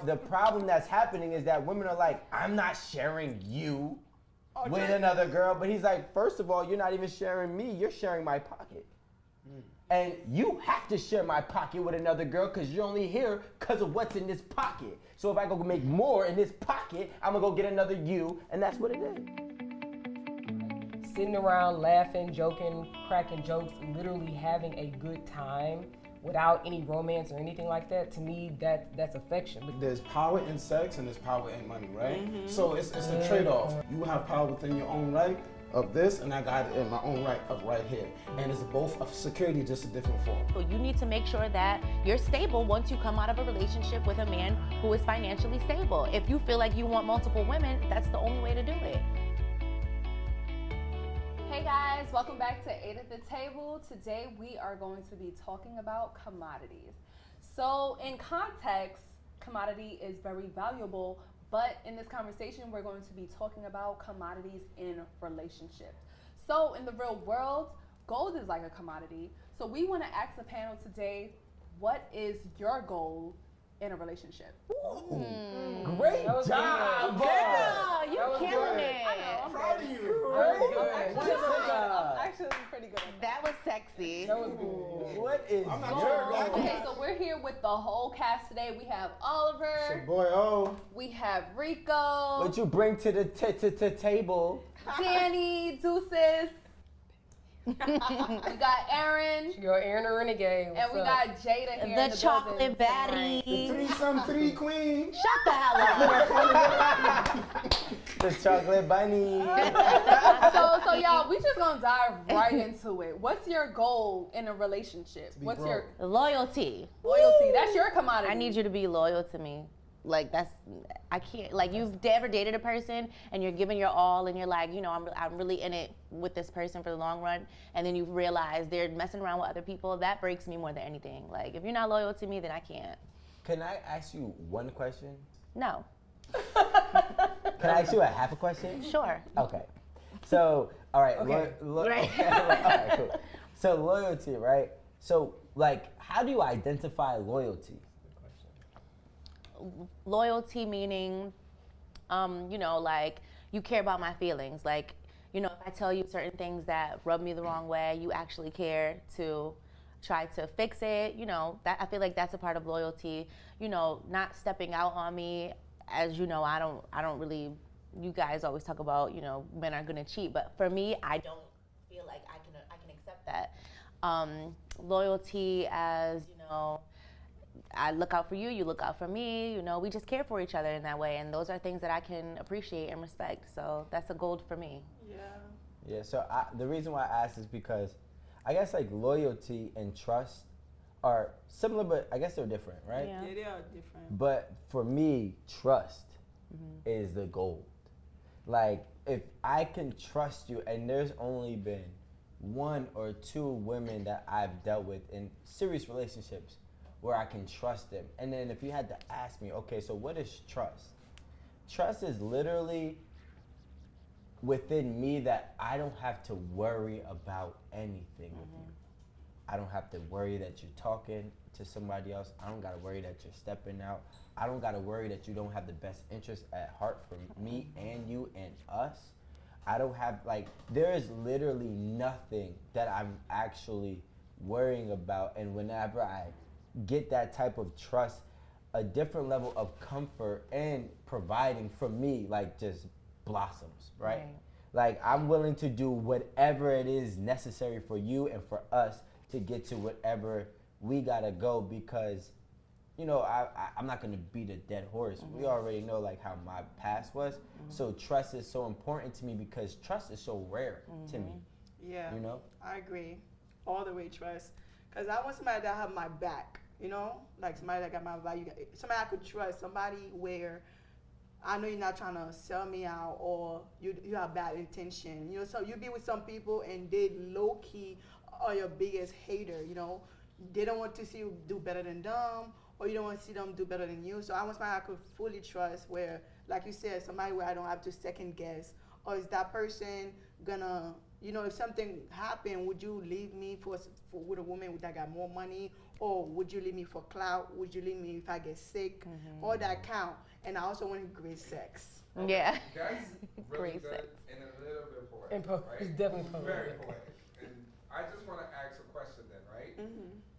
The problem that's happening is that women are like, I'm not sharing you with another girl. But he's like, first of all, you're not even sharing me. You're sharing my pocket. And you have to share my pocket with another girl because you're only here because of what's in this pocket. So if I go make more in this pocket, I'm going to go get another you. And that's what it is. Sitting around laughing, joking, cracking jokes, literally having a good time without any romance or anything like that, to me, that's affection. There's power in sex and there's power in money, right? So it's a trade-off. You have power within your own right of this, and I got it in my own right of right here. And it's both of security, just a different form. So you need to make sure that you're stable once you come out of a relationship with a man who is financially stable. If you feel like you want multiple women, that's the only way to do it. Hey guys, welcome back to 8 at the Table. Today we are going to be talking about commodities. So in context, commodity is very valuable, but in this conversation we're going to be talking about commodities in relationships. So in the real world, gold is like a commodity. So we want to ask the panel today, what is your goal in a relationship? Great job, Girl, you're killing it. I'm Proud of you. I'm actually pretty good at that. That was sexy. That was good. What is I'm not your sure. goal? Okay, so we're here with the whole cast today. We have It's your Oliver, boy, oh. we have Rico, What you bring to the table? Danny, Deuces, we got Aaron, Your Aaron the Renegade. and we got Jada here in The the chocolate building tonight. baddie. Three queen. Shut the hell up. The chocolate bunny. So y'all, we just gonna dive right into it. What's your goal in a relationship? What's your Loyalty. loyalty? That's your commodity. I need you to be loyal to me. Like I can't, like you've ever dated a person and you're giving your all and you're like, you know, I'm really in it with this person for the long run, and then you realize they're messing around with other people. That breaks me more than anything. Like if you're not loyal to me, then I can't. Can I ask you one question? No. Can I ask you a half a question? Sure. Okay. So, all right. Okay. Right. All right, cool. So loyalty, right? So, like, how do you identify loyalty? Loyalty meaning, you know, like you care about my feelings. Like, you know, if I tell you certain things that rub me the wrong way, you actually care to try to fix it. You know, that I feel like that's a part of loyalty. You know, not stepping out on me. As you know, I don't really. You guys always talk about, you know, men are gonna cheat, but for me, I don't feel like I can accept that. Loyalty, as you know, I look out for you, you look out for me, you know, we just care for each other in that way, and those are things that I can appreciate and respect, so that's a gold for me. Yeah. So the reason why I asked is because I guess like loyalty and trust are similar, but I guess they're different, right? Yeah. Yeah, they are different. But for me, trust is the gold. Like, if I can trust you, and there's only been 1 or 2 women that I've dealt with in serious relationships where I can trust them. And then if you had to ask me, okay, so what is trust? Trust is literally within me that I don't have to worry about anything with you. I don't have to worry that you're talking to somebody else. I don't got to worry that you're stepping out. I don't got to worry that you don't have the best interest at heart for me and you and us. I don't have, like, there is literally nothing that I'm actually worrying about. And whenever I get that type of trust, a different level of comfort and providing for me, like, just blossoms, right? Like, I'm willing to do whatever it is necessary for you and for us to get to whatever we gotta go, because, you know, I'm not gonna beat a dead horse. We already know like how my past was. So trust is so important to me because trust is so rare to me. Yeah, You know? I agree. All the way trust. Because I want somebody that have my back, you know? Like somebody that got my value. Somebody I could trust. Somebody where I know you're not trying to sell me out or you have bad intention. You know, so you be with some people and they low-key are your biggest hater, you know? They don't want to see you do better than them, or you don't want to see them do better than you. So I want somebody I could fully trust where, like you said, somebody where I don't have to second guess, or is that person gonna you know, if something happened, would you leave me for with a woman that got more money, or would you leave me for clout? Would you leave me if I get sick? All that count. And I also wanted great sex. Yeah. That's really Great good sex. and a little bit poetic. And right? it's definitely poetic. Very poetic. And I just want to ask a question then, right?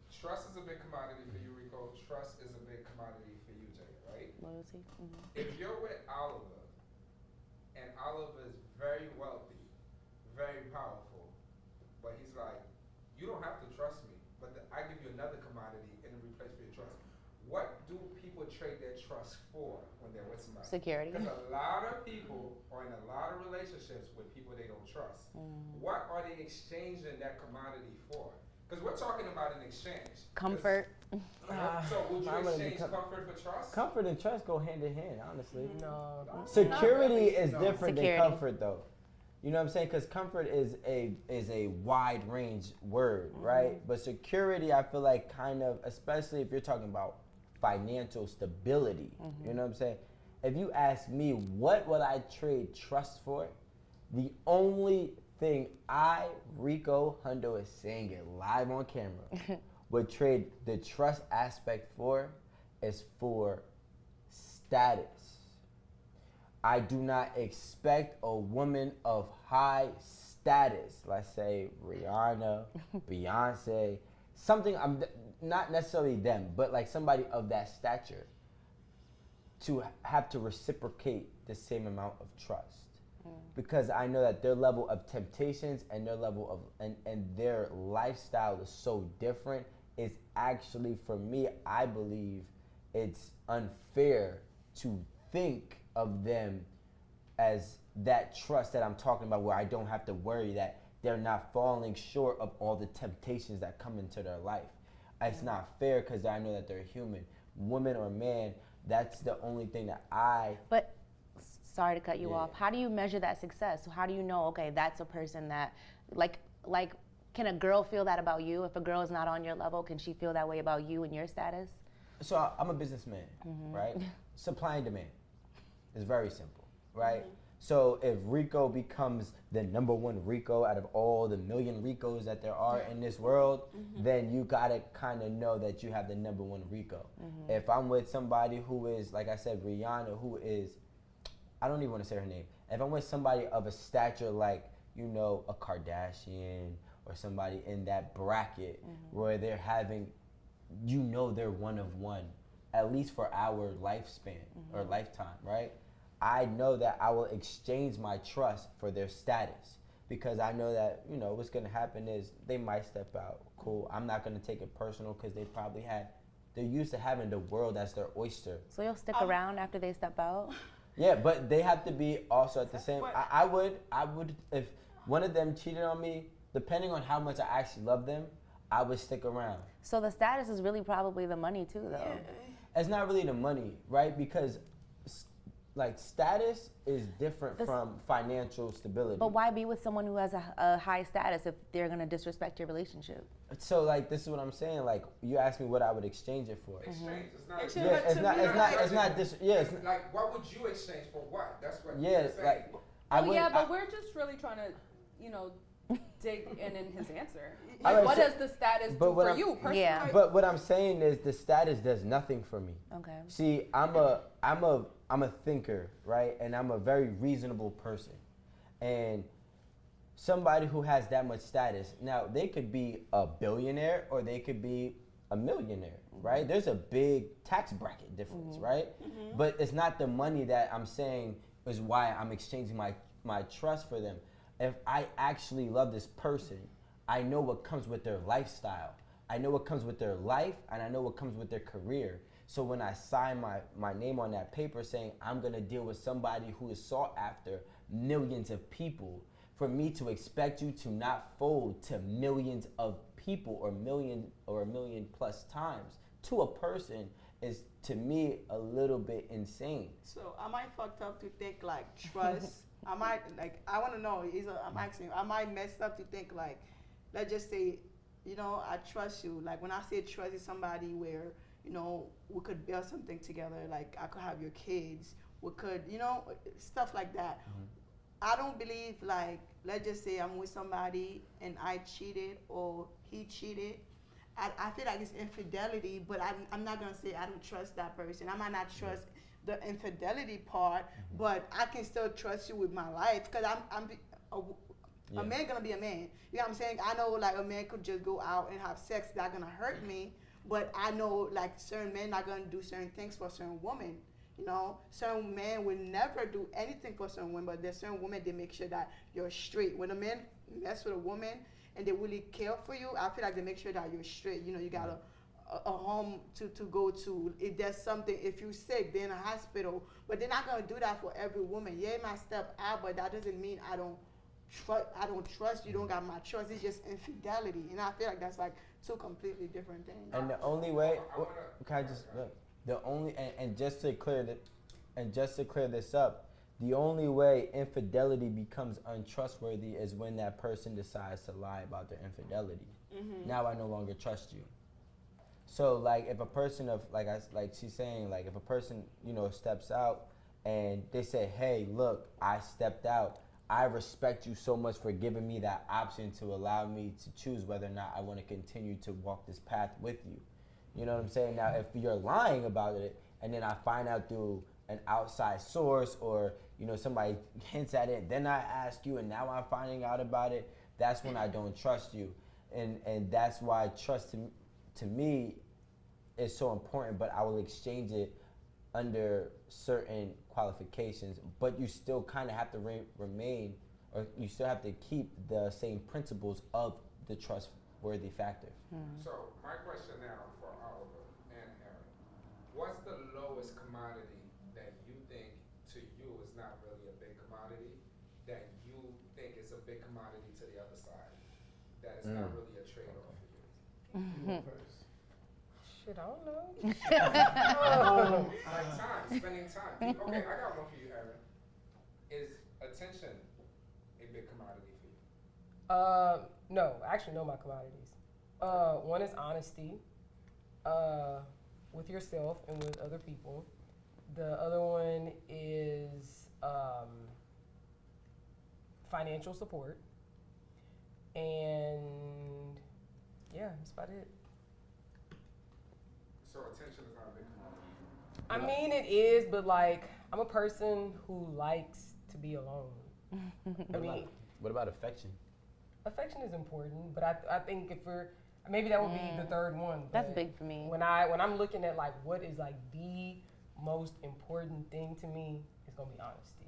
Trust is a big commodity for you, Rico. Trust is a big commodity for you, Jay, right? Loyalty. If you're with Oliver, and Oliver is very wealthy, very powerful, but he's like, you don't have to trust me, but I give you another commodity in replace for your trust. What do people trade their trust for when they're with somebody? Security. Because a lot of people are in a lot of relationships with people they don't trust. What are they exchanging that commodity for? Because we're talking about an exchange. Comfort. So would you I'm gonna exchange become- comfort for trust? Comfort and trust go hand in hand, honestly. No. Security is No. different Security. than comfort, though. You know what I'm saying? Because comfort is a wide range word, right? But security, I feel like kind of, especially if you're talking about financial stability. You know what I'm saying? If you ask me, what would I trade trust for? The only thing I, Rico Hundo, is saying it live on camera, would trade the trust aspect for is for status. I do not expect a woman of high status, let's say Rihanna, Beyonce, something, not necessarily them, but like somebody of that stature, to have to reciprocate the same amount of trust. Because I know that their level of temptations and their level of, and their lifestyle is so different. It's actually, for me, I believe it's unfair to think of them as that trust that I'm talking about, where I don't have to worry that they're not falling short of all the temptations that come into their life. It's not fair because I know that they're human. Woman or man, that's the only thing that But sorry to cut you Yeah. off. How do you measure that success? How do you know, okay, that's a person that, like, can a girl feel that about you? If a girl is not on your level, can she feel that way about you and your status? So I'm a businessman, right? Supply and demand. It's very simple, right? So if Rico becomes the number one Rico out of all the million Ricos that there are in this world, then you gotta kind of know that you have the number one Rico. If I'm with somebody who is, like I said, Rihanna, who is, I don't even want to say her name. If I'm with somebody of a stature like, you know, a Kardashian or somebody in that bracket where they're having, you know, they're one of one, at least for our lifespan or lifetime, right? I know that I will exchange my trust for their status, because I know that, you know, what's going to happen is they might step out. Cool. I'm not going to take it personal because they're used to having the world as their oyster. So you'll stick around after they step out? Yeah, but they have to be also at the same. what- I would, if one of them cheated on me, depending on how much I actually love them, I would stick around. So the status is really probably the money too, though. It's not really the money, right? Because like status is different from financial stability. But why be with someone who has a high status if they're gonna disrespect your relationship? So like this is what I'm saying. Like you asked me what I would exchange it for. Exchange. It's not. Exchange. Yeah, But it's to not. me, It's not. like- It's not this. Yeah. It's, Like, what would you exchange for what? That's what yeah. you're saying. Like I Oh would. yeah, but I- we're just really trying to, you know, dig in his answer. All Like, right, what so- does the status but do what for I'm- you personally? Yeah. But what I'm saying is the status does nothing for me. Okay. See, I'm a thinker, right? And I'm a very reasonable person. And somebody who has that much status, now they could be a billionaire or they could be a millionaire, right? There's a big tax bracket difference, right? But it's not the money that I'm saying is why I'm exchanging my trust for them. If I actually love this person, I know what comes with their lifestyle. I know what comes with their life, and I know what comes with their career. So when I sign my name on that paper saying I'm gonna deal with somebody who is sought after millions of people, for me to expect you to not fold to millions of people or a million plus times to a person is, to me, a little bit insane. So am I fucked up to think like trust? I want to know. I'm asking you, am I messed up to think like, let's just say, you know, I trust you. Like when I say trust is somebody where, you know, we could build something together. Like I could have your kids. We could, you know, stuff like that. I don't believe like, let's just say I'm with somebody and I cheated or he cheated. I feel like it's infidelity, but I'm not gonna say I don't trust that person. I might not trust the infidelity part, but I can still trust you with my life because a man gonna be a man. You know what I'm saying? I know like a man could just go out and have sex that's gonna hurt me, but I know like certain men are gonna do certain things for certain women. You know, certain men will never do anything for certain women, but there's certain women they make sure that you're straight. When a man mess with a woman and they really care for you, I feel like they make sure that you're straight. You know, you got a home to go to. If there's something, if you're sick, they're in a hospital. But they're not gonna do that for every woman. Yeah, it might step out, but that doesn't mean I don't trust you. Don't got my trust. It's just infidelity, and I feel like that's like two completely different things. And the only way, can I just look? The only and just to clear this up, the only way infidelity becomes untrustworthy is when that person decides to lie about their infidelity. Now I no longer trust you. So like if a person like she's saying, like if a person, you know, steps out and they say, hey, look, I stepped out. I respect you so much for giving me that option to allow me to choose whether or not I want to continue to walk this path with you. You know what I'm saying? Now, if you're lying about it, and then I find out through an outside source, or you know somebody hints at it, then I ask you, and now I'm finding out about it. That's when I don't trust you, and that's why trust to me is so important. But I will exchange it under certain qualifications. But you still kind of have to remain, or you still have to keep the same principles of the trustworthy factor. So my question now for Oliver and Aaron, what's the lowest commodity that you think to you is not really a big commodity, that you think is a big commodity to the other side, that is not really a trade-off for you? You go first. Shit, I don't know. Like time, spending time. Okay, I got one for you, Aaron. Is attention a big commodity for you? No, I actually know my commodities. One is honesty, with yourself and with other people. The other one is financial support, and yeah, that's about it. So attention is not a big commodity. I mean, it is, but like, I'm a person who likes to be alone. I mean, What about affection? affection is important, but I think if maybe that would be the third one. That's but big for me. When I'm looking at like what is like the most important thing to me, it's gonna be honesty.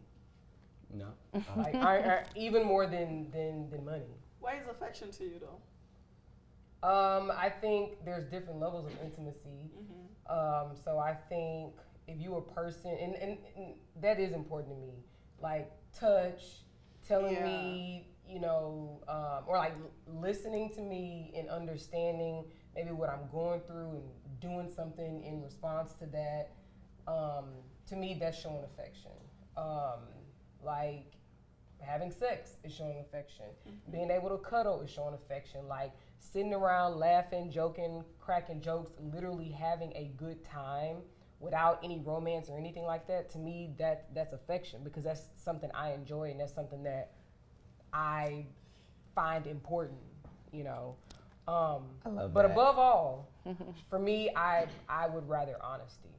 No. Like I even more than money. What is affection to you though? I think there's different levels of intimacy. So I think if you a person, and that is important to me, like touch, telling me, you know, or like listening to me and understanding maybe what I'm going through and doing something in response to that. To me, that's showing affection. Like having sex is showing affection. Being able to cuddle is showing affection. Like sitting around laughing, joking, cracking jokes, literally having a good time without any romance or anything like that. To me, that's affection, because that's something I enjoy and that's something that I find important, you know. But above all, for me, I would rather honesty.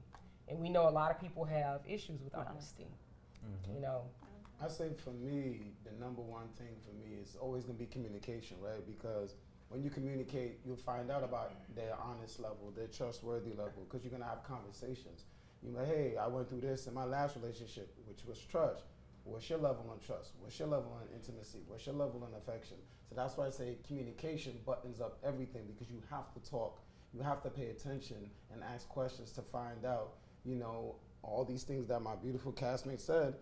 And we know a lot of people have issues with honesty, you know. I say for me, the number one thing for me is always gonna be communication, right? Because when you communicate, you'll find out about their honest level, their trustworthy level, because you're gonna have conversations. You're like, hey, I went through this in my last relationship, which was trust. What's your level on trust? What's your level on intimacy? What's your level on affection? So that's why I say communication buttons up everything, because you have to talk, you have to pay attention and ask questions to find out, you know, all these things that my beautiful castmate said,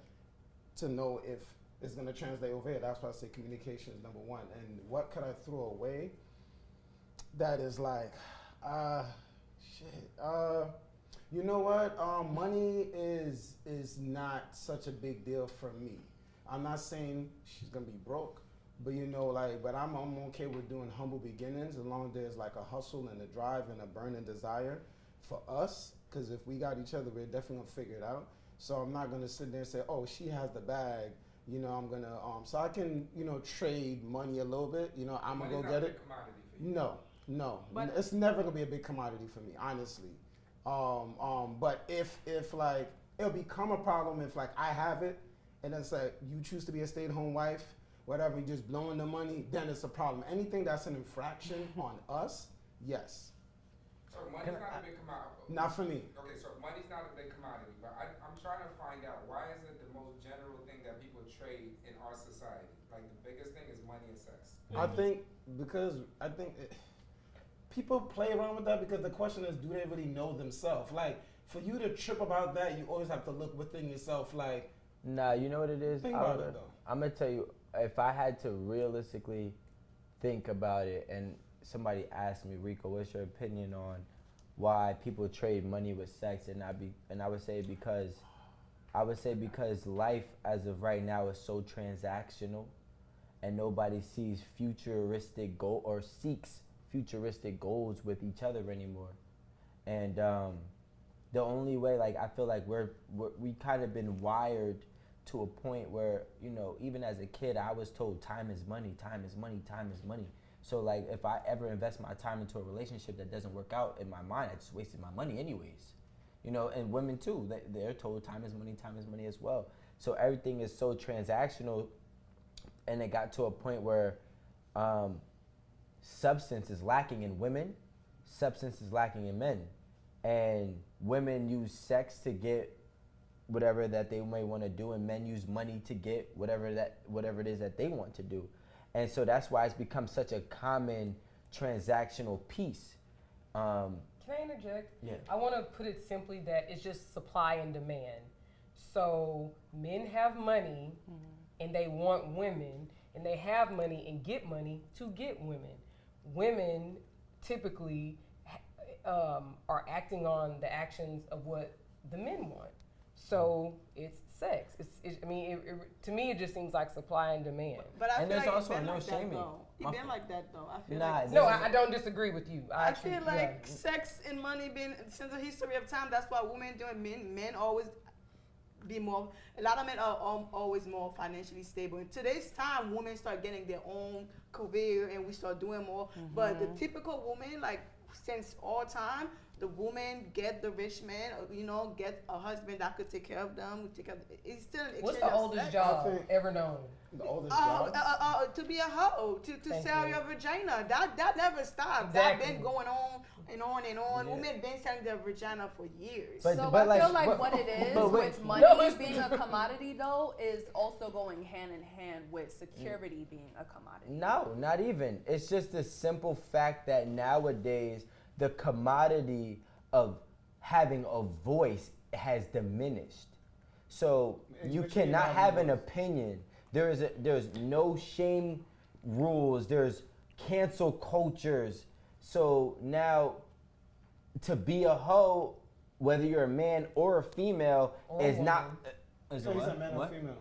to know if it's gonna translate over here. That's why I say communication is number one. And what could I throw away that is like, you know what? Money is not such a big deal for me. I'm not saying she's gonna be broke, but you know, like, but I'm okay with doing humble beginnings as long as there's like a hustle and a drive and a burning desire for us. Because if we got each other, we're definitely gonna figure it out. So I'm not gonna sit there and say, oh, she has the bag, You know, I'm gonna so I can, you know, trade money a little bit. You know, I'm gonna Money's go not get a it. big commodity for you. No, But- it's never gonna be a big commodity for me, honestly. But if like it'll become a problem if like I have it, and it's like you choose to be a stay-at-home wife, whatever, you just blowing the money, then it's a problem. Anything that's an infraction on us, yes, So money's not a big commodity. not for me. Okay, so money's not a big commodity, but I'm trying to find out why is it the most general thing that people trade in our society? Like the biggest thing is money and sex. I think people play around with that because the question is, do they really know themselves? Like, for you to trip about that, you always have to look within yourself. Like, Nah, you know what it is? think about it though. I'm gonna tell you, if I had to realistically think about it, and somebody asked me, Rico, what's your opinion on why people trade money with sex, and I would say because life as of right now is so transactional, and nobody sees futuristic goal or seeks futuristic goals with each other anymore, and the only way, like, I feel like we kind of been wired to a point where, you know, even as a kid, I was told time is money, time is money, time is money. So like, if I ever invest my time into a relationship that doesn't work out, in my mind, I just wasted my money anyways. You know, and women too, they're told time is money as well. So everything is so transactional, and it got to a point where substance is lacking in women, substance is lacking in men. And women use sex to get whatever that they may want to do, and men use money to get whatever it is that they want to do. And so that's why it's become such a common transactional piece. Can I interject? Yeah. I want to put it simply that it's just supply and demand. So men have money and they want women, and they have money and get money to get women. Women typically are acting on the actions of what the men want. So it's sex. To me, it just seems like supply and demand. But I And feel there's like also it's been no like that shaming. though. It's been like that though. I feel Nah, like No, I don't disagree with you. I feel like sex and money been since the history of time. That's why women doing men always be more. A lot of men are always more financially stable. In today's time, women start getting their own career and we start doing more. But the typical woman, like since all time, the woman get the rich man, you know, get a husband that could take care of them. It's still an What's exchange the of oldest sex. job I think- ever known? The oldest job. To be a hoe, to Thank sell you. your vagina. That never stopped. Exactly. That been going on and on and on. Yeah. Women been selling their vagina for years. But- So but I feel like- like but- what it is but wait. with money No, it's- being a commodity though is also going hand in hand with security being a commodity. No, not even. It's just the simple fact that nowadays the commodity of having a voice has diminished. So you Especially cannot having have a an voice. opinion. There's no shame rules. There's cancel cultures. So now to be a hoe, whether you're a man or a female, Or a is not. woman. Is So it he's what? a man or What? female?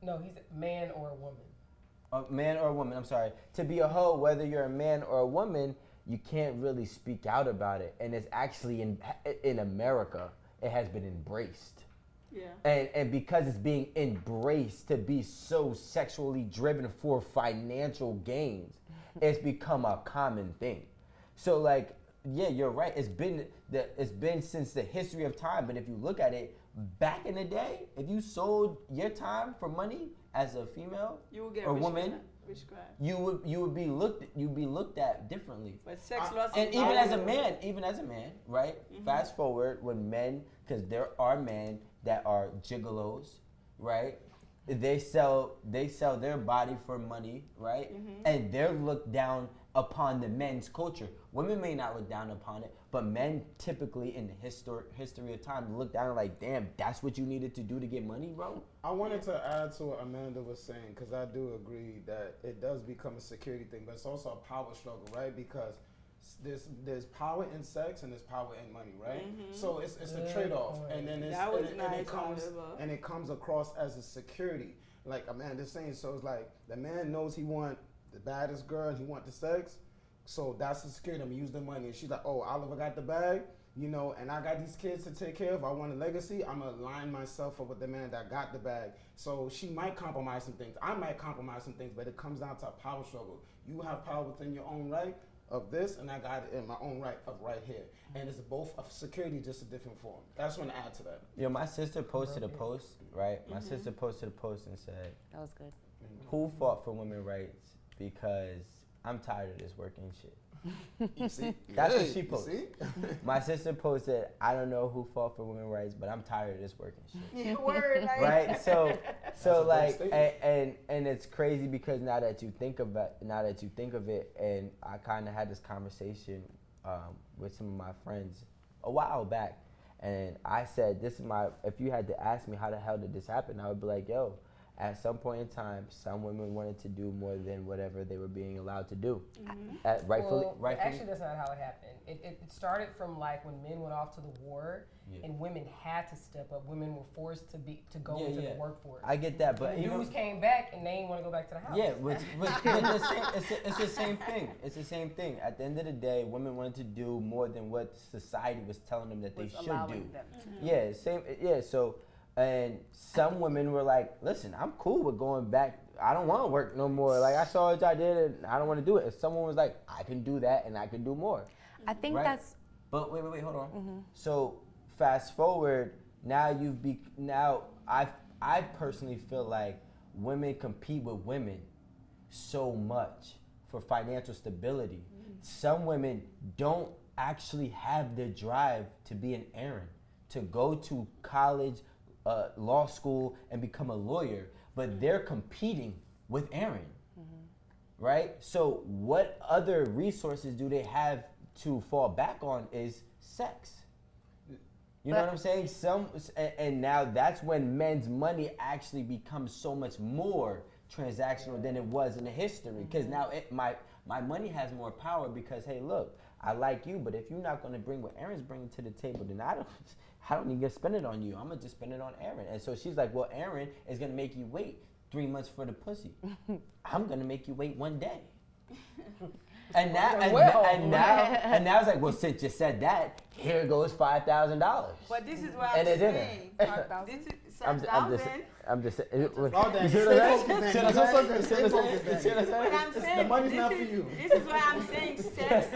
No, he's a man or a woman. A man or a woman, I'm sorry. To be a hoe, whether you're a man or a woman, you can't really speak out about it. And it's actually in America, it has been embraced. Yeah. And because it's being embraced to be so sexually driven for financial gains, it's become a common thing. So like, yeah, you're right. It's been since the history of time. But if you look at it, back in the day, if you sold your time for money as a female You will get or woman, witchcraft. you would be looked at differently. But sex lost And its even as a value. man, right? Fast forward when men, because there are men that are gigolos, right? They sell their body for money, right? And they're looked down upon the men's culture. Women may not look down upon it, but men typically in the history of time look down like, damn, that's what you needed to do to get money, bro? I wanted to add to what Amanda was saying, because I do agree that it does become a security thing, but it's also a power struggle, right? Because there's power in sex and there's power in money, right? So it's a Good trade-off, point. and then That was and nice, it comes Oliver. and it comes across as a security. Like Amanda's saying, so it's like the man knows he want the baddest girl and he want the sex, so that's the security. I'm gonna use the money, and she's like, oh, Oliver got the bag. you know, and I got these kids to take care of. I want a legacy. I'm gonna align myself up with the man that got the bag. So she might compromise some things. I might compromise some things, but it comes down to a power struggle. You have power within your own right of this, and I got it in my own right of right here. And it's both of security, just a different form. I just want to add to that. Yo, my sister posted a post, right? My sister posted a post and said, That was good. who fought for women's rights? Because I'm tired of this working shit. You see? That's what Hey, she you posted. see? My sister posted, I don't know who fought for women's rights, but I'm tired of this working shit. Yeah, word, like, Right? So a bold like, statement. and it's crazy because now that you think of it, and I kind of had this conversation with some of my friends a while back, and I said, if you had to ask me how the hell did this happen, I would be like, yo, at some point in time, some women wanted to do more than whatever they were being allowed to do. Rightfully. Actually, that's not how it happened. It started from like when men went off to the war, and women had to step up. Women were forced to go into the workforce. I get that, but and dudes came back and they didn't want to go back to the house. Yeah, it's the same thing. It's the same thing. At the end of the day, women wanted to do more than what society was telling them that they should do. Yeah, same. Yeah, so. And some women were like, listen, I'm cool with going back. I don't want to work no more. Like, I saw what y'all did and I don't want to do it. And someone was like, I can do that and I can do more. I think Right? that's. But wait, hold on. So fast forward, now I personally feel like women compete with women so much for financial stability. Some women don't actually have the drive to be an Aaron, to go to college, law school, and become a lawyer, but they're competing with Aaron, right? So what other resources do they have to fall back on is sex. You know what I'm saying? And now that's when men's money actually becomes so much more transactional than it was in the history. Because now my money has more power because, hey, look, I like you, but if you're not going to bring what Aaron's bringing to the table, then I don't need to spend it on you. I'm going to just spend it on Aaron. And so she's like, well, Aaron is going to make you wait 3 months for the pussy. I'm going to make you wait 1 day. And now it's like, well, since you said that, here goes $5,000. But this is what And I'm it didn't. saying. 5,000? This is I'm just saying. You Well done. Stay focused, man. Stay focused, stay focused, man. See what I'm saying? what I'm saying. The money's this not is, for you. This is what I'm saying. Sex.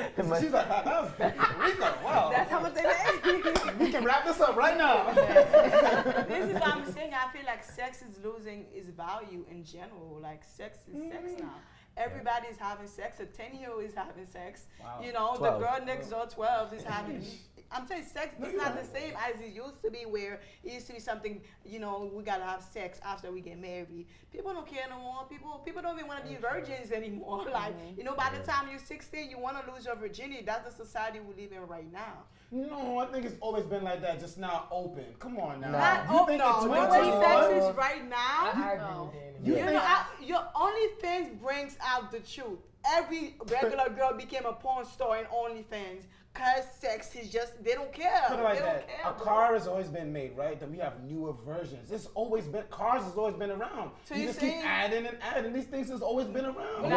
She's like, that was Rico, wow. That's how much they pay. We can wrap this up right now. This is what I'm saying. I feel like sex is losing its value in general. Like sex is sex now. Everybody's having sex. A 10-year-old is having sex. Wow. You know, 12. the girl next door, 12, is having. I'm saying sex is not the same as it used to be, where it used to be something. You know, we gotta have sex after we get married. People don't care no more. People don't even want to be virgins anymore. Like, you know, by the time you're 16, you want to lose your virginity. That's the society we live in right now. No, I think it's always been like that, just now open. Come on now. Not You open. think No, in the way 2021 sex is right now. I agree with Danny. You You think know, your OnlyFans brings out the truth. Every regular girl became a porn star in OnlyFans because sex is just, they don't care. Put it like they that. don't care. A car has always been made, right? Then we have newer versions. Cars has always been around. So you you're just keep saying- adding and adding. These things has always been around. No,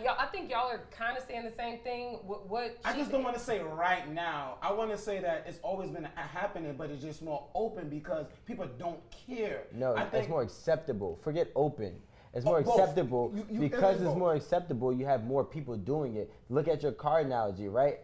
y'all, I think y'all are kind of saying the same thing. I just don't want to say right now. I want to say that it's always been happening, but it's just more open because people don't care. No, I it's think more acceptable. Forget open. It's more both. acceptable You because it's it's both. more acceptable. You have more people doing it. Look at your car analogy, right?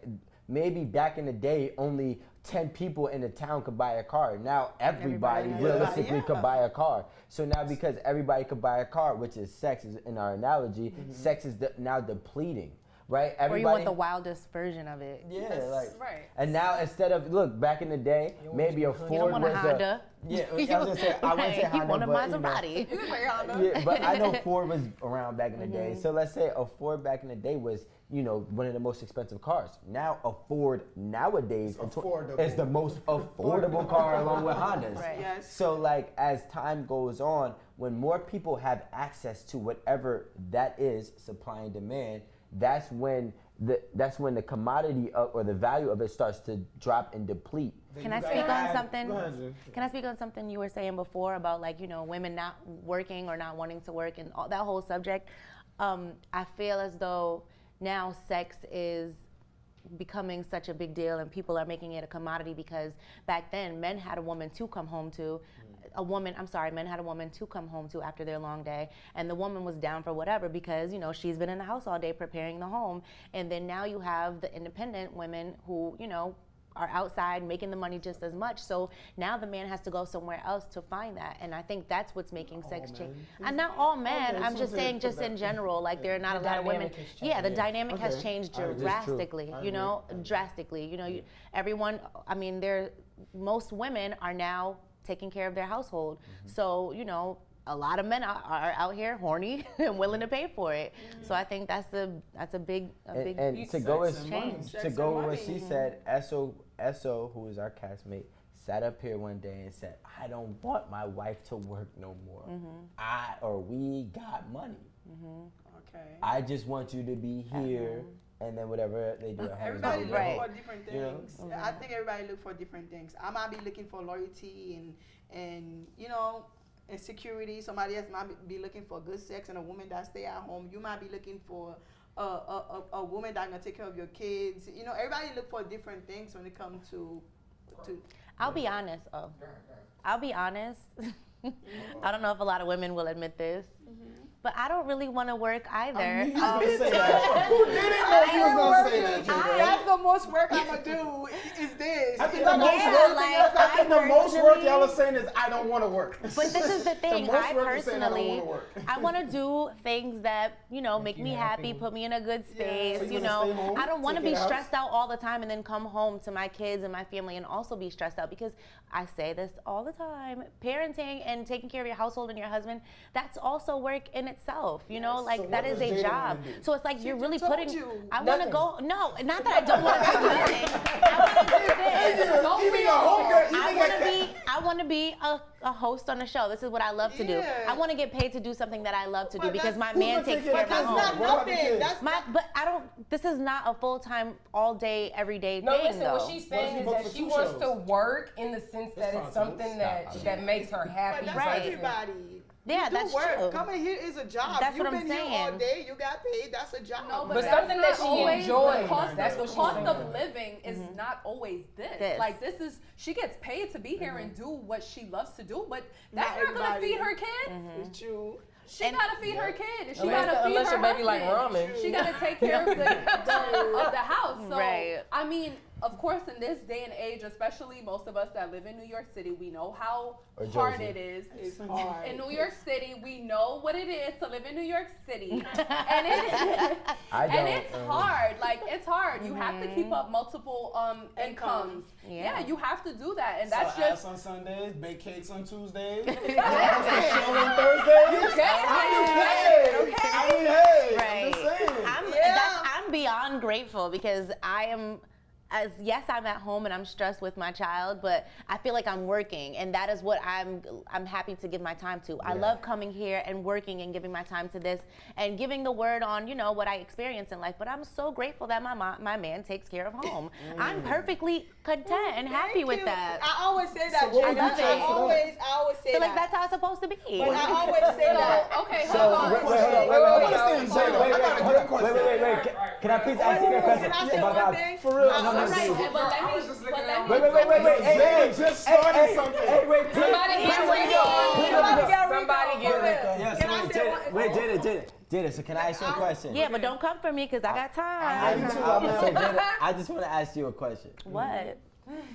Maybe back in the day, only 10 people in the town could buy a car. Now everybody has realistically yeah. could buy a car. So now because everybody could buy a car, which is sex is in our analogy, sex is now depleting, right? Or you want the wildest version of it. Yeah, That's like, right. and now instead of, look, back in the day, maybe a Ford You don't want a was Honda. yeah, I was gonna say, I wouldn't say You Honda, want a but, you know, Maserati. You can say Honda. yeah, but I know Ford was around back in the day. So let's say a Ford back in the day was, you know, one of the most expensive cars. Now a Ford nowadays affordable. is the most affordable car along with Hondas. Right. Yes. So like as time goes on, when more people have access to whatever that is, supply and demand, that's when the commodity or the value of it starts to drop and deplete. Can I You speak gotta on add- something? Go ahead, Jay. Can I speak on something you were saying before about, like, you know, women not working or not wanting to work and all that whole subject? I feel as though now sex is becoming such a big deal and people are making it a commodity because back then men had a woman to come home to. Men had a woman to come home to after their long day, and the woman was down for whatever because, you know, she's been in the house all day preparing the home. And then now you have the independent women who, you know, are outside making the money just as much. So now the man has to go somewhere else to find that. And I think that's what's making sex change. And not all men, I'm just saying just in general, like there are not a lot of women. Yeah, the dynamic has changed drastically, you know, drastically. You know, everyone, I mean, most women are now taking care of their household. So, you know, a lot of men are out here horny and willing to pay for it. So I think that's a big and to go with change. what she said, Eso, who is our castmate, sat up here one day and said, I don't want my wife to work no more. We got money. Okay. I just want you to be here. And then whatever they do at home. Everybody look for different things. You know? I think everybody look for different things. I might be looking for loyalty and you know, and security. Somebody else might be looking for good sex and a woman that stay at home. You might be looking for a woman that gonna take care of your kids. You know, everybody look for different things when it comes to. I'll be honest. I'll be honest. I don't know if a lot of women will admit this. But I don't really want to work either. Who didn't know you was gonna say that? That's the most work I'm gonna do. Is this? I think the most work y'all are saying is I don't want to work. But this is the thing. I personally, I want to do things that, you know, make me happy, put me in a good space. So you know, I don't want to be stressed out all the time and then come home to my kids and my family and also be stressed out, because I say this all the time. Parenting and taking care of your household and your husband, that's also work in itself. You know, like so that is a job. So it's like you're really putting. I want to go. No, not that I don't want to do nothing. I want to be a host on a show. This is what I love to do. I want to get paid to do something that I love to do because my man takes care of my home. But I don't. This is not a full-time, all-day, everyday no, thing. Listen, though. what she's saying is that she wants to work in the sense that it's something that makes her happy. But that's everybody. Yeah, that's work. true. Coming here is a job. That's You've what I'm been saying. Here all day. You got paid. That's a job. No, but something that she enjoys. That's what she's saying. Cost of living is not always this. Like this is, she gets paid to be here and do what she loves to do, but that's not gonna feed her kid. It's true. She gotta feed her kid. And she gotta feed her baby like husband. ramen. She gotta take care of the house. So Right. I mean, of course, in this day and age, especially most of us that live in New York City, we know how hard it is. It's hard. In New York City, we know what it is to live in New York City, and it's hard. Like it's hard. You have to keep up multiple incomes. Yeah, you have to do that, and that's just on Sundays, bake cakes on Tuesdays, show exactly. on Thursdays. Okay. I mean, hey, Right. I'm just saying. I'm beyond grateful because I am. Yes, I'm at home and I'm stressed with my child, but I feel like I'm working, and that is what I'm happy to give my time to. I love coming here and working and giving my time to this and giving the word on, you know, what I experience in life. But I'm so grateful that my man takes care of home. I'm perfectly content and happy with that. I always say that. So what would you I change for that? always say I feel that. like that's how it's supposed to be. But I always say that. Okay, So, wait. Can I please ask you a question? Can I say one thing? For real. Wait. Hey, just started something. Hey, wait. Somebody get Rico. Somebody get Rico. Yeah, Can I say one? wait, Jada, so can I ask you a question? Yeah, but don't come for me because I got time. So Jada, I just want to ask you a question. What?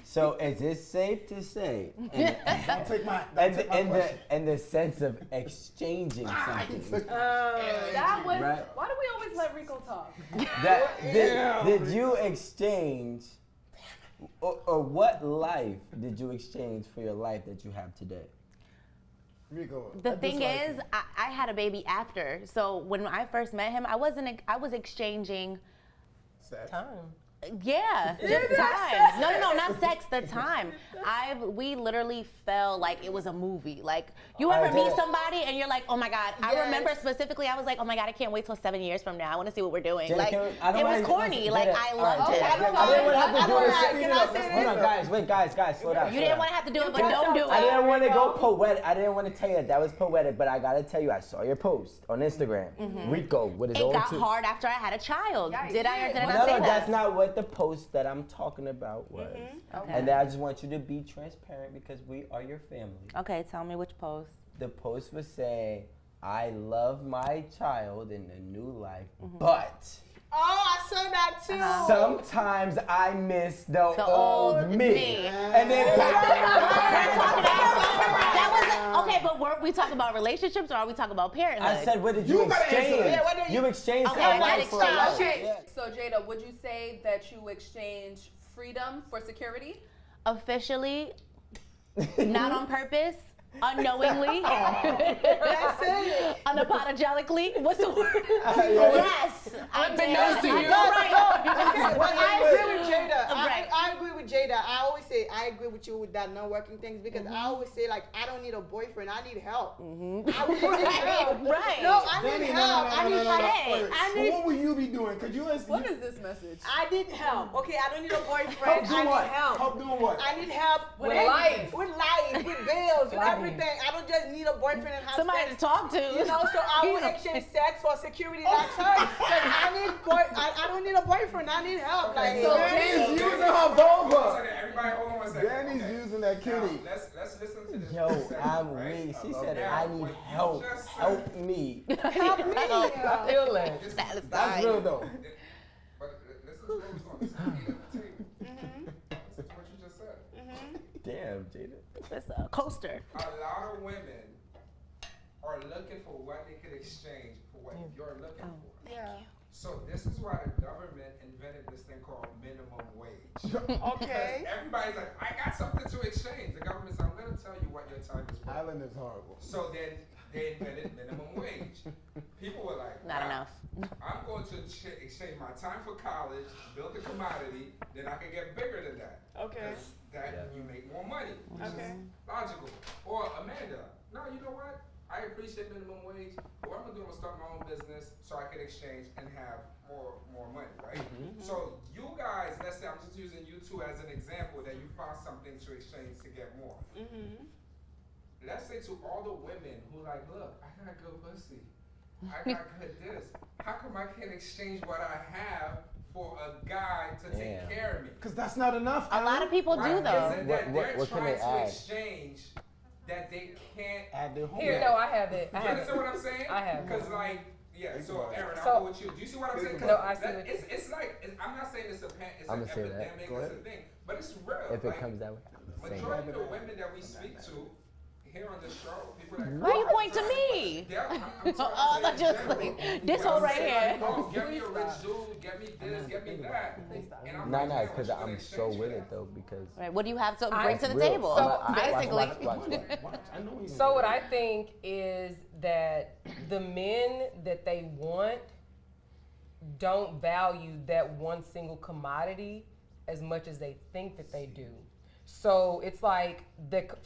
So is it safe to say, Don't take my in the sense of exchanging something, that was. Right. Why do we always let Rico talk? did you exchange, or what life did you exchange for your life that you have today? The thing is, I had a baby after. So when I first met him, I was exchanging Time. Yeah, just time. No, not sex. The time. We literally felt like it was a movie. Like you ever meet somebody and you're like, oh my god. I remember specifically, I was like, oh my god, I can't wait till 7 years from now. I want to see what we're doing. Jada, like it was corny. Like I loved it. I didn't want to have to do it. Hold on, guys, slow down. You didn't want to have to do it, but don't do it. I didn't want to go poetic. I didn't want to tell you that was poetic, but I gotta tell you, I saw your post on Instagram. Rico with his It own got two. hard after I had a child. Did I or did I not No, say that? that's not what what the post that I'm talking about was. Okay. And then I just want you to be transparent because we are your family. Okay, tell me which post. The post was saying, I love my child in a new life, but Oh, I saw that too. sometimes I miss the old me. me. And then That was okay, but weren't we talking about relationships or are we talking about parenthood? I said, what did you gotta answer exchange? that. Yeah, what did You exchanged Okay, that what life for a exchange? life. Okay, Yeah. so Jada, would you say that you exchange freedom for security? Officially, not on purpose, unknowingly, That's it. unapologetically. What's the word? Yeah. Yes. Unbeknownst to you. Okay, well, I agree with Jada. Right. I agree with Jada. I always say I agree with you with that not working things because I always say like I don't need a boyfriend. I need help. I really need help. Right. No, I Danny, need no, help. no, I no, need no, no, no. help. Wait, I so need. what will you be doing? Could you answer? What is this message? I need help. Okay, I don't need a Help boyfriend. do I what? need help. Help doing what? I need help With everything. life. With life, with bills, with Life. everything. I don't just need a boyfriend and have Somebody sex. to talk to. You know, so I will exchange sex for security. That's her. 'Cause I don't need a boyfriend. I need help. Like, so Danny's Danny- using her Hold on a vulva. second, everybody, hold on one second. Danny's Okay. using that Now, kitty. let's listen to this. Yo, for a second, I'm right? weak. She said, Now, I what need you help. just said- Help me. help me. I feel that. That's real though. But listen to what we're going to eat at the table. Listen to what you just said. Damn, Jada. It's a coaster. A lot of women are looking for what they could exchange for what you're looking for. Yeah. So this is why the government invented this thing called minimum wage. Okay. Everybody's like, I got something to exchange. The government said, I'm going to tell you what your time is worth. Island is horrible. So then they invented minimum wage. People were like, Not wow, enough. I'm going to exchange my time for college, build a commodity, then I can get bigger than that. Okay. 'Cause that you make more money, which Okay. is logical. Or Amanda, no, you know what? I appreciate minimum wage, but what I'm gonna do, I'm gonna start my own business so I can exchange and have more money, right? So you guys, let's say I'm just using you two as an example that you found something to exchange to get more. Let's say to all the women who like, look, I got good pussy, I got good this. How come I can't exchange what I have for a guy to take Damn. care of me? Because that's not enough. A lot of people do Right, though. isn't that What- they're what can trying they to add? exchange that they can't. Add their home. Here, no, I have it. I You have understand it. what I'm saying? I have it. Because like, yeah. So Aaron, So- I'll go with you. Do you see what I'm saying? 'Cause No, I see what it's like I'm not saying it's it's I'ma an say that. epidemic, Go it's ahead. a thing, but it's real. If it like, comes that way. Same. majority of the women that we speak to here on the show, people that Why you point to me? I'm Oh, trying to say in just general. like, this hole right here. Oh, get me a rich dude, get me this, get me that. And I'm No, like, no, man, because what you I'm gonna so exchange with for it that? though, because Right, what do you have to I- bring to the Real. table? So, Watch, basically. Watch. I know you. So what I think is that the men that they want don't value that one single commodity as much as they think that they do. So it's like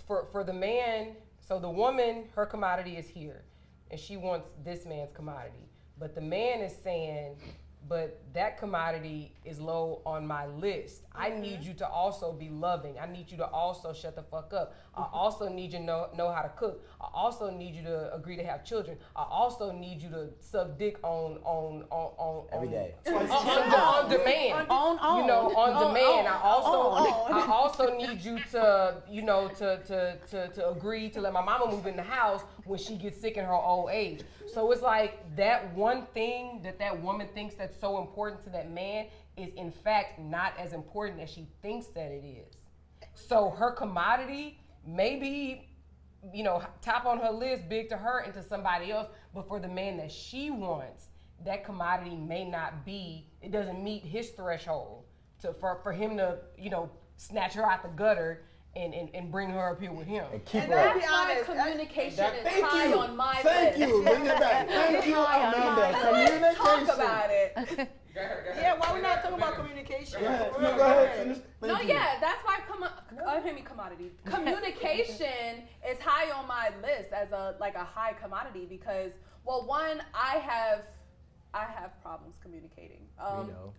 for the man, so the woman, her commodity is here, and she wants this man's commodity. But the man is saying, but that commodity is low on my list. I need you to also be loving. I need you to also shut the fuck up. I also need you to know how to cook. I also need you to agree to have children. I also need you to suck dick on every day. on demand. On. You know, on demand. I on. also need you to, you know, to agree to let my mama move in the house when she gets sick in her old age. So it's like that one thing that woman thinks that's so important to that man is in fact not as important as she thinks that it is. So her commodity may be, you know, top on her list, big to her and to somebody else, but for the man that she wants, that commodity may not be, it doesn't meet his threshold for him to, you know, snatch her out the gutter and bring her up here with him. And keep And her. that- That's why honest, communication That- is thank high you. on my Thank list. you. Bring it back. Thank you, Amanda. Communication. Talk about it. Go ahead, go ahead. Yeah, why we not Say talking that about a minute. communication? Go ahead. For No, real, go ahead. ahead. Finish. No, Thank you. yeah, that's why commodity. Communication is high on my list as a high commodity because, well, one, I have problems communicating. We know.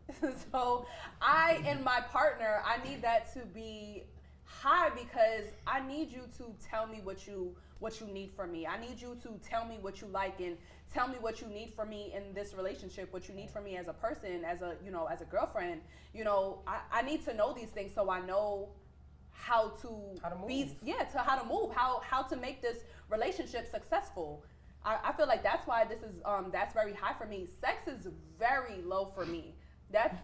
So I and my partner, I need that to be high because I need you to tell me what you need from me. I need you to tell me what you like and tell me what you need from me in this relationship, what you need from me as a person, as a as a girlfriend. I need to know these things so I know how to move. how to move, how to make this relationship successful. I feel like that's why this is that's very high for me. Sex is very low for me. That's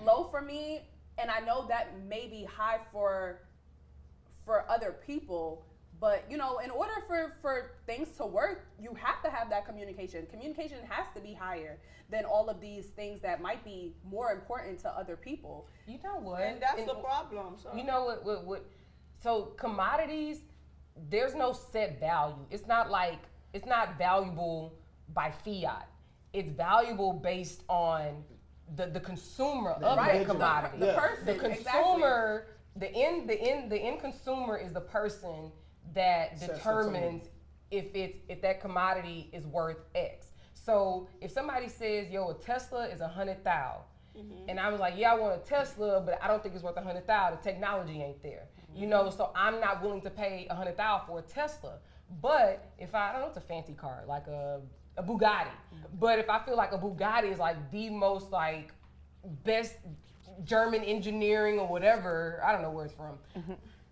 low for me, and I know that may be high for other people. But in order for things to work, you have to have that communication. Communication has to be higher than all of these things that might be more important to other people. You know what? And that's the problem. So. You know what? So commodities, there's no set value. It's not valuable by fiat. It's valuable based on the consumer of the commodity. The person. The consumer, exactly. the end consumer is the person that determines if that commodity is worth X. So if somebody says, yo, a Tesla is $100,000, and I was like, yeah, I want a Tesla, but I don't think it's worth $100,000. The technology ain't there, so I'm not willing to pay $100,000 for a Tesla. But if I don't know, it's a fancy car, like a Bugatti. But if I feel like a Bugatti is like the most like best German engineering or whatever, I don't know where it's from.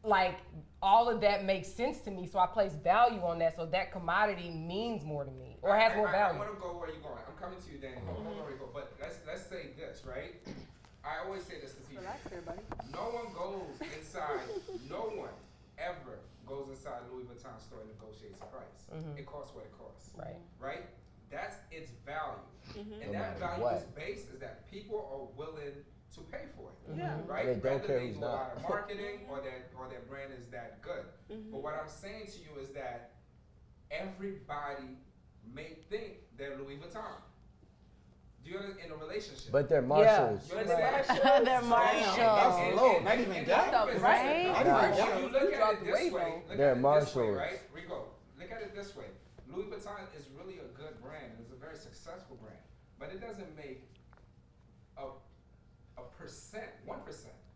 Like all of that makes sense to me, so I place value on that. So that commodity means more to me, or has more value. I want to go where you're going. I'm coming to you, Danny. Hold on, where you go. But let's say this, right? I always say this to people. Relax there, buddy. No one goes inside. No one ever goes inside Louis Vuitton store and negotiates a price. It costs what it costs. Right? That's its value. And that value is based is that people are willing to pay for it. Right? They don't care they who's do a not. lot of marketing or their brand is that good. But what I'm saying to you is that everybody may think they're Louis Vuitton. Do you understand? In a relationship. But they're Marshalls. You understand? They're Marshalls. That's low. Not even that. Right? Not even If that. you look at it this way, They're Marshalls. right? Rico, look at it this way. Louis Vuitton is really a good brand. It's a very successful brand. But it doesn't make a 1%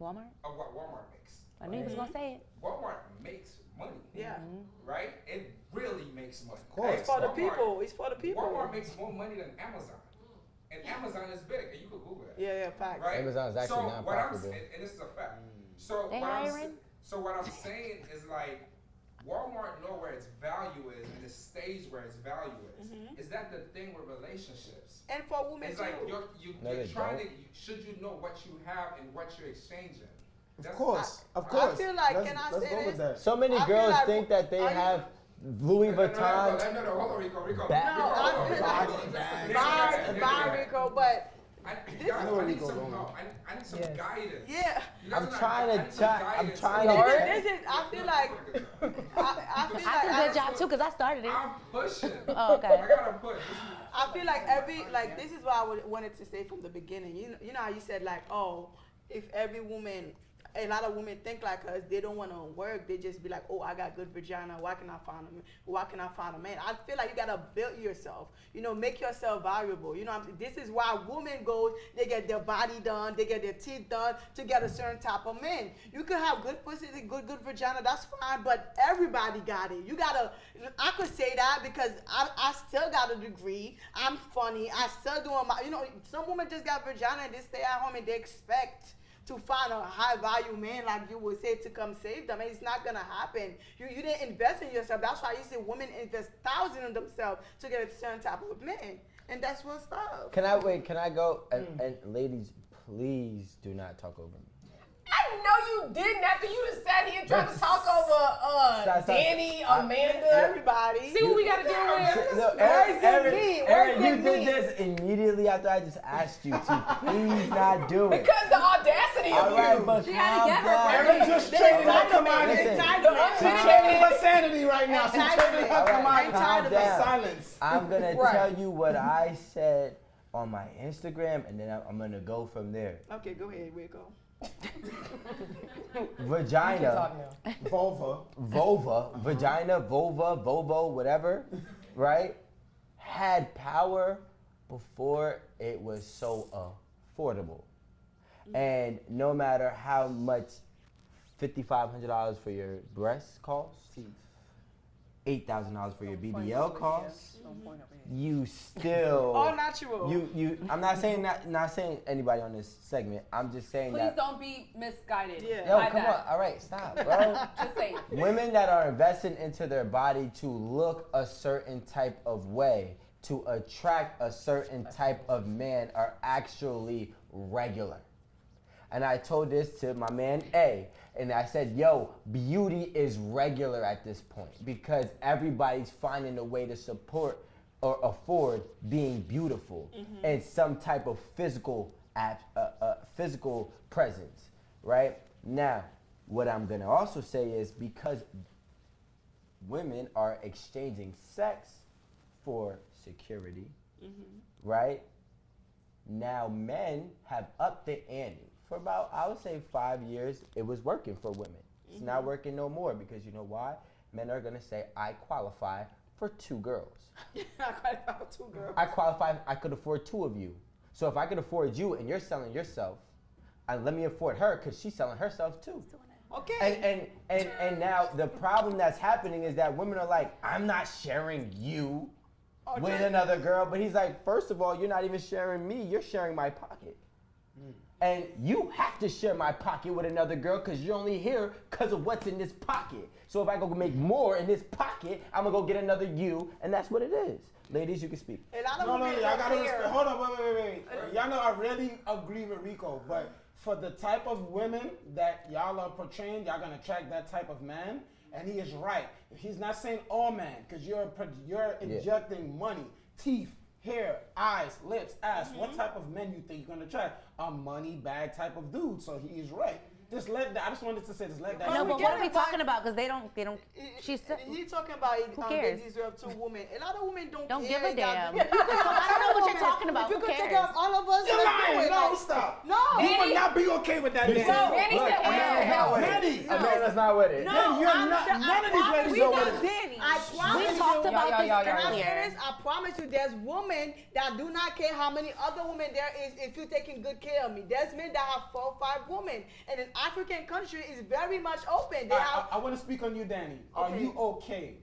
Walmart? of what Walmart makes. I knew you was gonna say it. Walmart makes money. Yeah. Right? It really makes money. Of course. It's for the people. It's for the people. Walmart makes more money than Amazon. And Amazon is big, and you could Google that. Yeah, facts. Right? Amazon is actually not profitable. And this is a fact. So They what hiring? what I'm saying is like Walmart know where its value is, and it stays where its value is. Is that the thing with relationships? And for women It's too. like you're they trying don't. to. Should you know what you have and what you're exchanging? Of course. I feel like, let's, can I let's say go this? with that. So many I feel girls like- think that they are you- have Louis No, Vuitton. hold on, Rico. Back- No, I feel like bye, Rico, but I where need Rico's some going. help. I need some Yes. guidance. yeah. You guys I'm are not- trying I to need some try- I'm guidance. trying Lord. This is, I feel like, I feel I did a like, good job too, because I started it. I'm pushing. Oh, okay. I gotta push. I feel like this is what I wanted to say from the beginning. You know how you said like, oh, if every woman, a lot of women think like us, they don't want to work. They just be like, oh, I got good vagina. Why can I find a man? I feel like you gotta build yourself. Make yourself valuable. This is why women go. They get their body done. They get their teeth done to get a certain type of man. You can have good pussy, good vagina. That's fine. But everybody got it. You gotta. I could say that because I still got a degree. I'm funny. I still doing my. Some women just got vagina and they stay at home and they expect to find a high value man like you would say to come save them. And it's not gonna happen. You didn't invest in yourself. That's why you see women invest thousands in themselves to get a certain type of man. And that's what's up. Can I go? And ladies, please do not talk over me. I know you didn't after you just sat here and tried to talk over Stop. Danny, Amanda. Everybody. See what we gotta do with? No, Worse than me. Aaron, Worse you than did me. this immediately after I just asked you to please not do it. Because the audacity of All right, you. but She had to get her calm Aaron down. just traded her commodity. Listen. She's trading her sanity right now. She's trading her All right, commodity calm for down. silence. I'm gonna Right. tell you what I said on my Instagram, and then I'm gonna go from there. Okay, go ahead, Rico. Vagina, Talk now. vulva, whatever, right? Had power before it was so affordable. And no matter how much $5,500 for your breast costs, Teeth. $8,000 for your Don't point BBL over here. costs, Don't point over here. you still All natural. you I'm not saying not saying anybody on this segment. I'm just saying Please that don't be misguided. Yeah. yo, by come that. on. All right, stop, bro. Just saying. Women that are investing into their body to look a certain type of way, to attract a certain type of man, are actually regular. And I told this to my man A, and I said, yo, beauty is regular at this point because everybody's finding a way to support or afford being beautiful and some type of physical presence, right? Now, what I'm gonna also say is because women are exchanging sex for security, right? Now men have upped the ante. For about, I would say 5 years, it was working for women. It's not working no more because you know why? Men are gonna say, I qualify for 2 girls. I qualify for 2 girls. I qualify, I could afford 2 of you. So if I could afford you and you're selling yourself, let me afford her because she's selling herself too. Okay. And now the problem that's happening is that women are like, I'm not sharing you with another girl. But he's like, first of all, you're not even sharing me, you're sharing my pocket. And you have to share my pocket with another girl because you're only here because of what's in this pocket. So if I go make more in this pocket, I'm going to go get another you, and that's what it is. Ladies, you can speak. A lot of No, women y'all don't gotta care. respect. Hold on, wait. Y'all know I really agree with Rico, but for the type of women that y'all are portraying, y'all gonna attract that type of man, and he is right. He's not saying all men, because you're injecting money, teeth, hair, eyes, lips, ass. What type of men you think you're gonna attract? A money bag type of dude. So he is right. Just let that. I just wanted to say, just let that. No, we but get what are it, we but- talking about? Because they don't. She's. He's talking about Who they cares? deserve 2 women. A lot of women don't Don't care. give a damn. If you could take I don't know what you're talking about. If you Who could take cares? out all of us, You're let's do lying. it. No, Like, stop. No. You would not be okay with that. Danny. Danny Look, said, Amanda's not with it. Danny. Amanda's not with it. No, Danny, you're I'm not. sure- None of these ladies we are got with it. Danny. I promise We talked you. about this Can I earlier. say this? I promise you, there's women that do not care how many other women there is if you're taking good care of me. There's men that have 4 or 5 women, and an African country is very much open. They have. I want to speak on you, Danny. Are Okay. you okay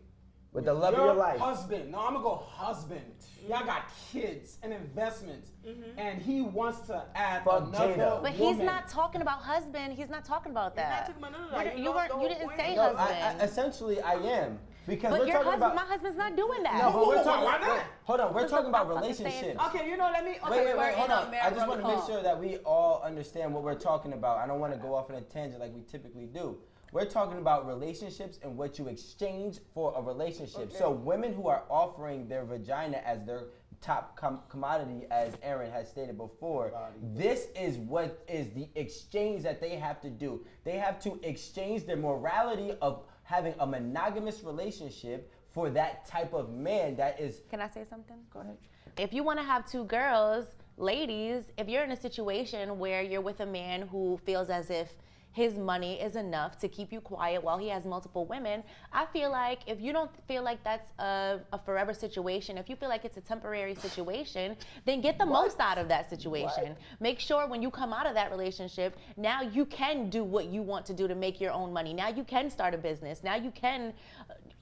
With the love of your life. husband? No, I'm gonna go husband. Y'all got kids and investments, and he wants to add Fuck another Jada. But woman. he's not talking about husband. He's not talking about He's not that. talking about none of that. You lost weren't. the You whole didn't point. say No, husband. essentially I am. Because But we're your talking husband, about. my husband's not doing that. No, but we're Why talking not? about. Hold on, we're Because talking about I'm fucking saying relationships. Okay, let me. Okay, Wait, we're hold in a on. I just want to make American sure that we all understand what we're talking about. I don't want to go off on a tangent like we typically do. We're talking about relationships and what you exchange for a relationship. Okay. So women who are offering their vagina as their top commodity, as Aaron has stated before, this is what is the exchange that they have to do. They have to exchange their morality of having a monogamous relationship for that type of man that is. Can I say something? Go ahead. If you want to have 2 girls, ladies, if you're in a situation where you're with a man who feels as if his money is enough to keep you quiet while he has multiple women, I feel like if you don't feel like that's a forever situation, if you feel like it's a temporary situation, then get the most out of that situation. Make sure when you come out of that relationship, now you can do what you want to do to make your own money. Now you can start a business. Now you can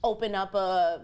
open up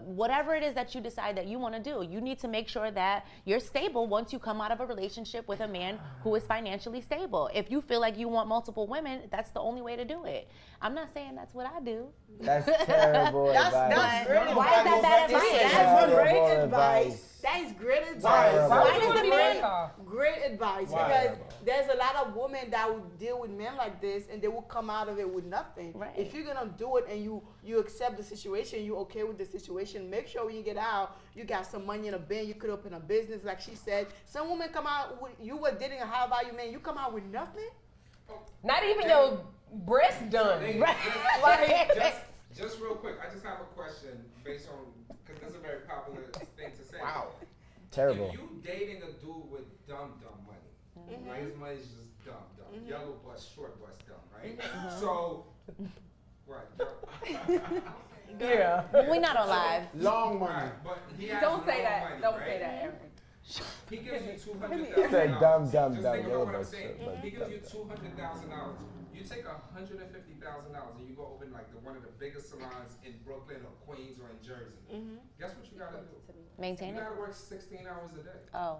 whatever it is that you decide that you want to do. You need to make sure that you're stable once you come out of a relationship with a man who is financially stable. If you feel like you want multiple women, that's the only way to do it. I'm not saying that's what I do. That's terrible advice. That's great Why is that bad advice? That's Terrible great advice. advice. That is great advice. Why does the man? Great advice, Why? because there's a lot of women that would deal with men like this and they will come out of it with nothing. Right. If you're gonna do it and you accept the situation, you okay with the situation, make sure when you get out, you got some money in a bank, you could open a business like she said. Some women come out with, you were dating a high value man, you come out with nothing? Not even your breast done. Hey, Like, just real quick, I just have a question based on, because that's a very popular thing to say. Wow. Terrible. If you dating a dude with dumb money, right? His money's just dumb. Yellow bus, short bus, dumb, right? So, right. yeah. We're not on live. Long money. Right, but he has Don't say long that. money, Don't right? say that, Aaron. He gives you He said $200,000. dumb, Just dumb, think yellow about what I'm bus, saying. but He gives you $200,000. You take $150,000 and you go open like one of the biggest salons in Brooklyn or Queens or in Jersey. Guess what you gotta do? Maintain You it. gotta work 16 hours a day. Oh.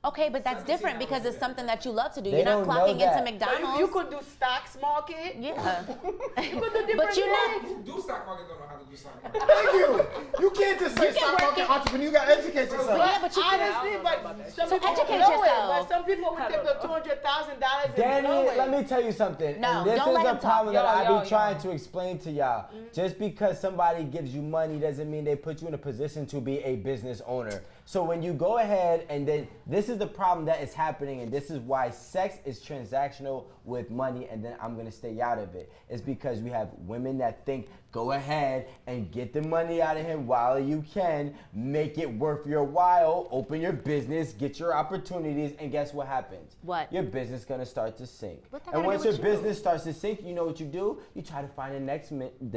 Okay, but that's 17 different because hours a it's day. something that you love to do. They You're not don't know clocking that. into McDonald's. You could do stocks market. Yeah. You could do different But you're not. Who do stock market don't know how to do stock market. Thank you. You can't just say You can stock work market it- entrepreneur. You gotta educate yourself. Yeah, but you can. Honestly, but some So people educate know yourself. it. But some people would take the $200,000 and Danny, blow it. let me tell you something. No, and this don't is let the him talk. problem that I Yo, be trying yo. to explain to y'all. Just because somebody gives you money doesn't mean they put you in a position to be a business owner. So when you go ahead and then this is the problem that is happening, and this is why sex is transactional with money, and then I'm gonna stay out of it. It's because we have women that think, go ahead and get the money out of him while you can, make it worth your while, open your business, get your opportunities, and guess what happens? What? Your business gonna start to sink. What that And gotta once do your with you? business starts to sink, you know what you do? You try to find the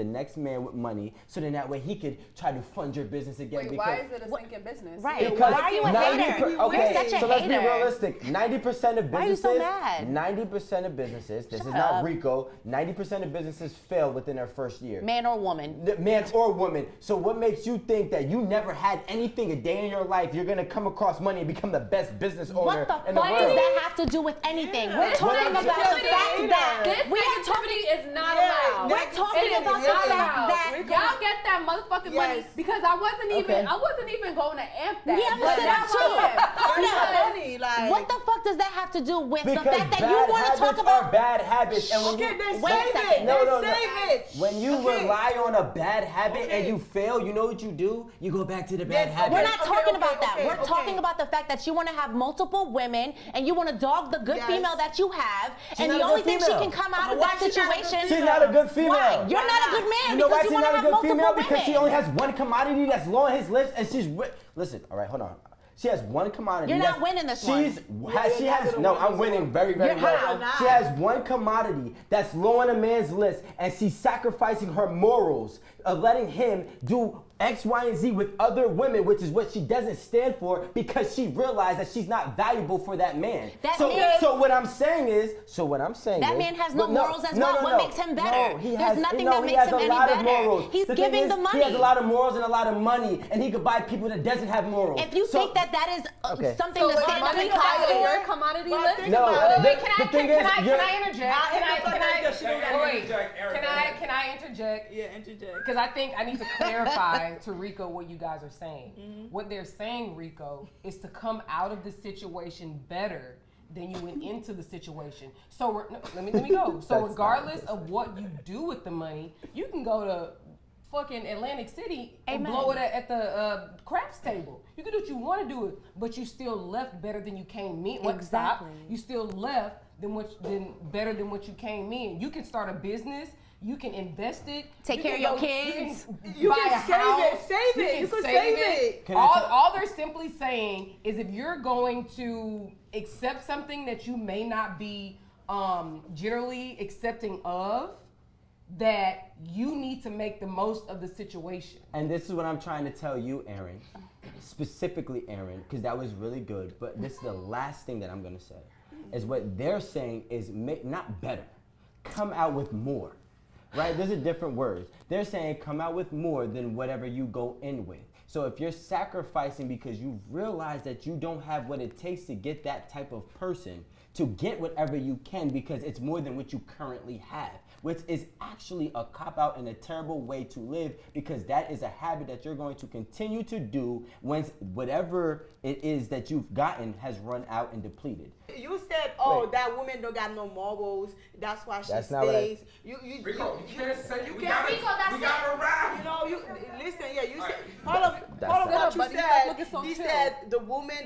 next man with money, so then that way he could try to fund your business again. Wait, why is it a sinking business? Right. Because Why are you a 90 hater? okay, You're such a so let's be hater. realistic. 90% of Why are you businesses, so mad? 90% of businesses, this Shut is not up. Rico, 90% of businesses fail within their first year. Man or woman. Man or woman. So what makes you think that you never had anything a day in your life, you're gonna come across money and become the best business owner What the in the fuck world? does that have to do with anything? We're This talking about the negativity- fact that This we are talking. negativity is not Yeah, allowed. We're talking It is about the not fact allowed. that Y'all get that motherfucking money Yes. because I wasn't even going to amp that. We But understand that that's too. what I am. Hold up. Money, like, What the fuck does that have to do with the Because fact that bad you want to habits talk are about? bad habits, and when okay, you then Wait a save second. it. No, Then no, no. save it. when you Okay. rely on a bad habit and Okay. you fail, you know what you do? You go back to the bad Then- habit. We're not Okay, talking okay, about that. okay, We're okay. talking about the fact that you want to have multiple women and you want to dog the good Yes. female that you have, and not the a only good thing she female. can come out of Why that she not a good situation. She's not a good female. Why? You're not a good man You know why because you she's want not to a have good multiple female? women. Because she only has one commodity that's low on his list, and she's listen. All right, hold on. She has one commodity. You're not that's- winning this she's, one. She has no. I'm winning very, very You're well. how? She has one commodity that's low on a man's list, and she's sacrificing her morals of letting him do X, Y, and Z with other women, which is what she doesn't stand for because she realized that she's not valuable for that man. That so, man- so what I'm saying is, That man has no morals as well. What makes him better? No, he There's has, nothing no, that he makes has him a any lot of better. morals. He's The thing giving is, the money. He has a lot of morals and a lot of money, and he could buy people that doesn't have morals. If you So- think that is Okay. something So to is stand up money and high fight on for, your commodity But list? think No, about it. the- Wait, the can thing I is, you're- interject? Can I interject? Yeah, interject. Because I think I need to clarify to Rico what you guys are saying. What they're saying, Rico, is to come out of the situation better than you went into the situation. So let me go. So That's regardless not of what you do with the money, you can go to fucking Atlantic City and Amen. blow it at the craps table. You can do what you want to do it, but you still left better than you came in. Exactly. You still left better than what you came in. You can start a business. You can invest it. Take you care can of your kids. You You can can buy save a house. it, save it. You can save it. Can I All they're simply saying is if you're going to accept something that you may not be generally accepting of, that you need to make the most of the situation. And this is what I'm trying to tell you, Aaron. Specifically, Aaron, because that was really good. But this is the last thing that I'm going to say. Is what they're saying is not better. Come out with more. Right? Those are different words. They're saying come out with more than whatever you go in with. So if you're sacrificing because you realize that you don't have what it takes to get that type of person, to get whatever you can because it's more than what you currently have, which is actually a cop-out and a terrible way to live because that is a habit that you're going to continue to do once whatever it is that you've gotten has run out and depleted. You said, oh, Wait. that woman don't got no morals. That's why she That's not what I- stays. You Rico, you can't say you we can't- got Rico, we got her around. You know, you listen. Yeah, you said Alright. part of That's what not- you Buddy, stop said. looking so He chill. said the woman,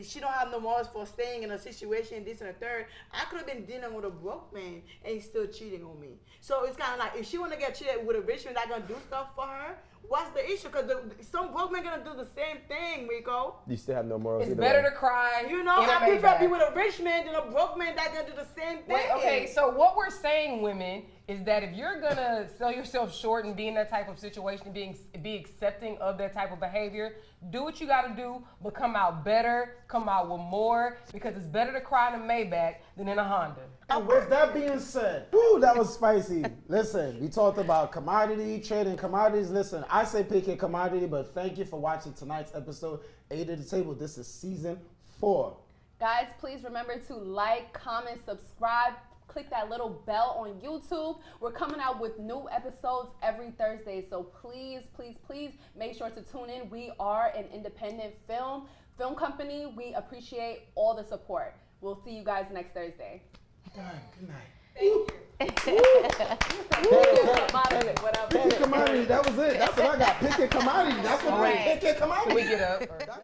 she don't have no morals for staying in a situation, this and a third. I could have been dealing with a broke man and he's still cheating on me. So it's kind of like if she want to get cheated with a rich man that gonna do stuff for her, what's the issue? Because some broke man gonna do the same thing, Rico. You still have no morals It's either better way. to cry. You know, in a I prefer Maybach. be with a rich man than a broke man that gonna do the same thing. Wait, okay, so what we're saying, women, is that if you're gonna sell yourself short and be in that type of situation, be accepting of that type of behavior, do what you gotta do, but come out better, come out with more, because it's better to cry in a Maybach than in a Honda. And with that being said, woo, that was spicy. Listen, we talked about commodity, trading commodities. Listen, I say pick a commodity, but thank you for watching tonight's episode 8 at the Table. This is season 4. Guys, please remember to like, comment, subscribe. Click that little bell on YouTube. We're coming out with new episodes every Thursday. So please, please, please make sure to tune in. We are an independent film company. We appreciate all the support. We'll see you guys next Thursday. Good night. Thank you. Pick a commodity. That was it. That's what I got. Pick a commodity. That's what I Right. pick a commodity. Can we get up?